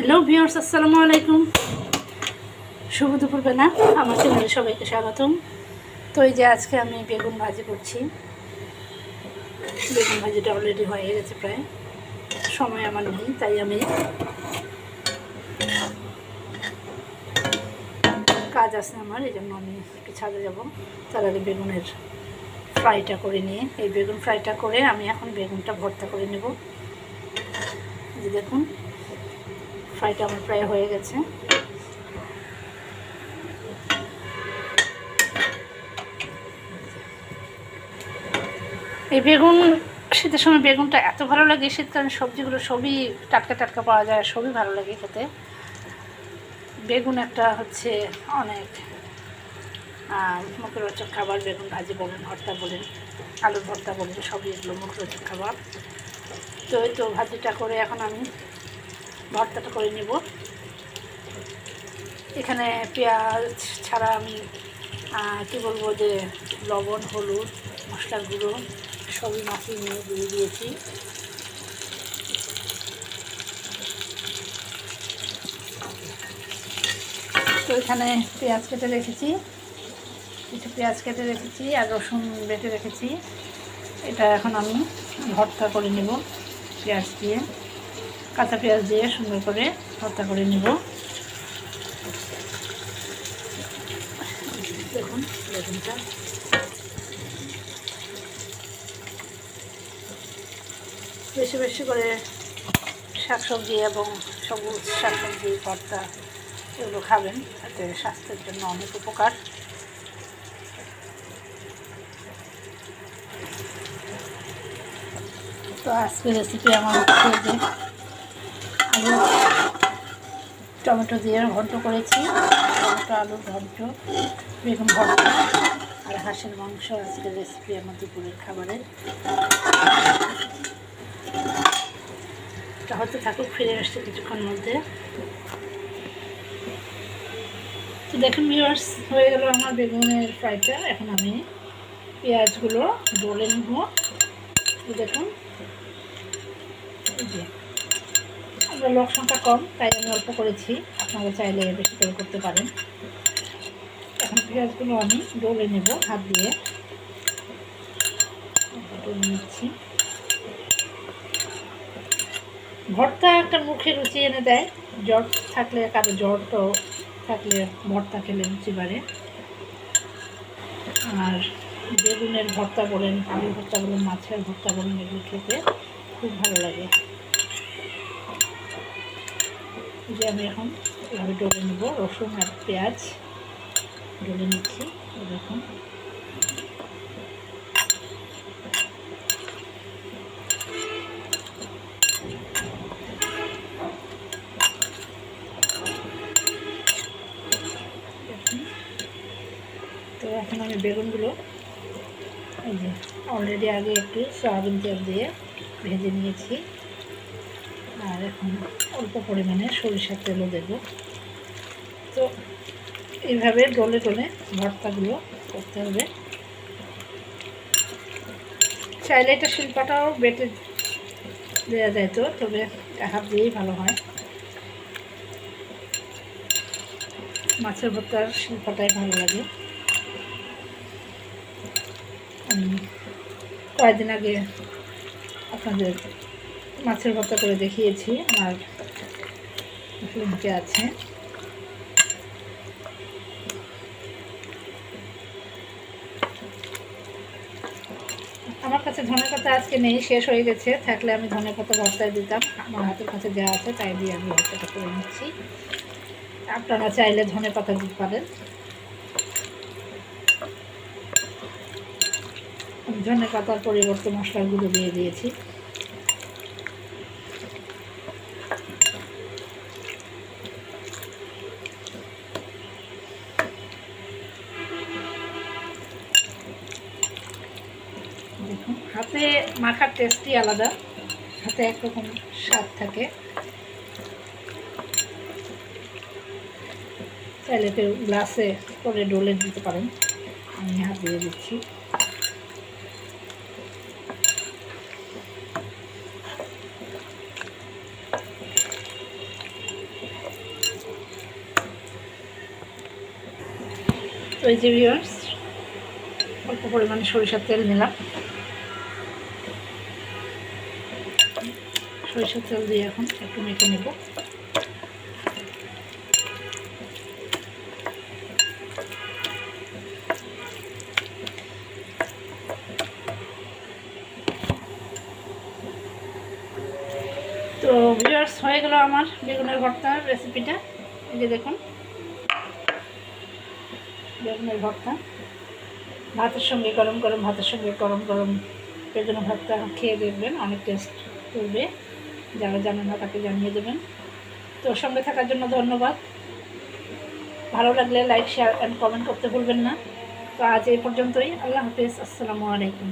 Hello viewers, আসসালামু আলাইকুম। শুভ দুপুরবেলা, আমার চ্যানেলে সবাইকে স্বাগতম। তো এই যে আজকে আমি বেগুন ভাজি করছি। বেগুন ভাজিটা অলরেডি হয়ে গেছে, প্রায় সময় আমার নেই, তাই আমি কাজ আছে আমার, এই জন্য আমি একটু ছাদে যাবো। তার আগে বেগুনের ফ্রাইটা করে নিয়ে, এই বেগুন ফ্রাইটা করে আমি এখন বেগুনটা ভর্তা করে নেব। যে দেখুন, ফ্রাইটা আমার প্রায় হয়ে গেছে। এই বেগুন, শীতের সময় বেগুনটা এত ভালো লাগে, শীতকালীন সবজিগুলো সবই টাটকা টাটকা পাওয়া যায়, সবই ভালো লাগে খেতে। বেগুন একটা হচ্ছে অনেক মুখরোচক খাবার। বেগুন ভাজি বলেন, ভর্তা বলেন, আলুর ভর্তা বলেন, সবই এগুলো মুখরোচক খাবার। তো এই তো ভাজিটা করে এখন আমি ভর্তাটা করে নেব। এখানে পেঁয়াজ ছাড়া আমি কী বলবো, যে লবণ, হলুদ, মশলার গুঁড়ো সবই মাখিয়ে নিয়ে দিয়ে দিয়েছি। তো এখানে পেঁয়াজ কেটে রেখেছি, কিছু পেঁয়াজ কেটে রেখেছি আর রসুন বেটে রেখেছি। এটা এখন আমি ভর্তা করে নেব, পেঁয়াজ দিয়ে, কাঁচা পেঁয়াজ দিয়ে সুন্দর করে ভর্তা করে নেব। দেখুন বেগুনটা বেশি বেশি করে শাকসবজি এবং সবুজ শাকসবজি ভর্তা এগুলো খাবেন, এতে স্বাস্থ্যের জন্য অনেক উপকার। তো আজকের রেসিপি আমার হচ্ছে যে আলু টমেটো দিয়ে ঘন্ট করেছি, টমেটো আলুর ঘন্ট, বেগুন ভর্তা আর হাঁসের মাংস আজকের রেসিপি আমার দুপুরের খাবারের। তা হতে থাকুক, ফিরে আসছে কিছুক্ষণ মধ্যে। তো দেখুন ভিউয়ার্স, হয়ে গেল আমার বেগুনের ফ্রাইটা। এখন আমি পেঁয়াজগুলো ডলে নেব। দেখুন, এই যে আমরা লোক সংখ্যা কম, তাই আমি অল্প করেছি, আপনারা চাইলে বেশি করে করতে পারেন। এখন পেঁয়াজগুলো আমি ডলে নেব হাত দিয়ে, ডলে নিচ্ছি। ভর্তা একটা মুখে রুচি এনে দেয়। জ্বর থাকলে, কারো জ্বরটাও থাকলে ভর্তা খেলে রুচি বাড়ে। আর বেগুনের ভর্তা বলেন, আলুর ভর্তা বলেন, মাছের ভর্তা বলেন, এগুলো খেতে খুব ভালো লাগে। যে আমি এখন এভাবে ডলে নেব, রসুন আর পেঁয়াজ ডলে নিচ্ছি। দেখুন, তো এখন আমি বেগুনগুলো এই যে অলরেডি আগে একটু সয়াবিন তেল দিয়ে ভেজে নিয়েছি, আর এখন অল্প পরিমাণে সরিষার তেলও দেব। তো এইভাবে ডলে ডলে ভর্তাগুলো করতে হবে। চাইলে এটা শিল্পাটাও বেটে দেওয়া যায়, তো তবে হাত দিয়েই ভালো হয়। মাছের ভর্তার শিল্পাটাই ভালো লাগে। আমি কয়েকদিন আগে আপনাদের মাছের ভর্তা করে দেখিয়েছি, আমার লিঙ্কে আছে। আমার কাছে ধনেপাতা আজকে নেই, শেষ হয়ে গেছে, থাকলে আমি ধনেপাতা ভর্তায় দিতাম। আমার হাতের কাছে যা আছে তাই দিয়ে আমি ভর্তাটা করে নিচ্ছি। আপনারা চাইলে ধনেপাতা দিতে পারেন। ধনেপাতার পরিবর্তে মশলার গুঁড়ো দিয়ে দিয়েছি। দেখুন, হাতে মাখার টেস্টই আলাদা, হাতে একরকম স্বাদ থাকে। চাইলে কেউ গ্লাসে করে ডলে দিতে পারেন, আমি হাত দিয়ে দিচ্ছি। এই যে ভিউয়ার্স, অল্প পরিমাণে সরিষার তেল নিলাম। সরিষার তেল দিয়ে এখন একটু মেখে নেব। তো ভিউয়ার্স, হয়ে গেল আমার বেগুনের ভর্তার রেসিপিটা। এই যে দেখুন বেগুনের ভর্তা, ভাতের সঙ্গে গরম গরম ভাতের সঙ্গে গরম গরম বেগুনের ভর্তা খেয়ে দেখবেন, অনেক টেস্ট করবে। যারা জানেন না তাকে জানিয়ে দেবেন। তো সঙ্গে থাকার জন্য ধন্যবাদ। ভালো লাগলে লাইক, শেয়ার অ্যান্ড কমেন্ট করতে ভুলবেন না। তো আজ এই পর্যন্তই। আল্লাহ হাফিজ, আসসালামু আলাইকুম।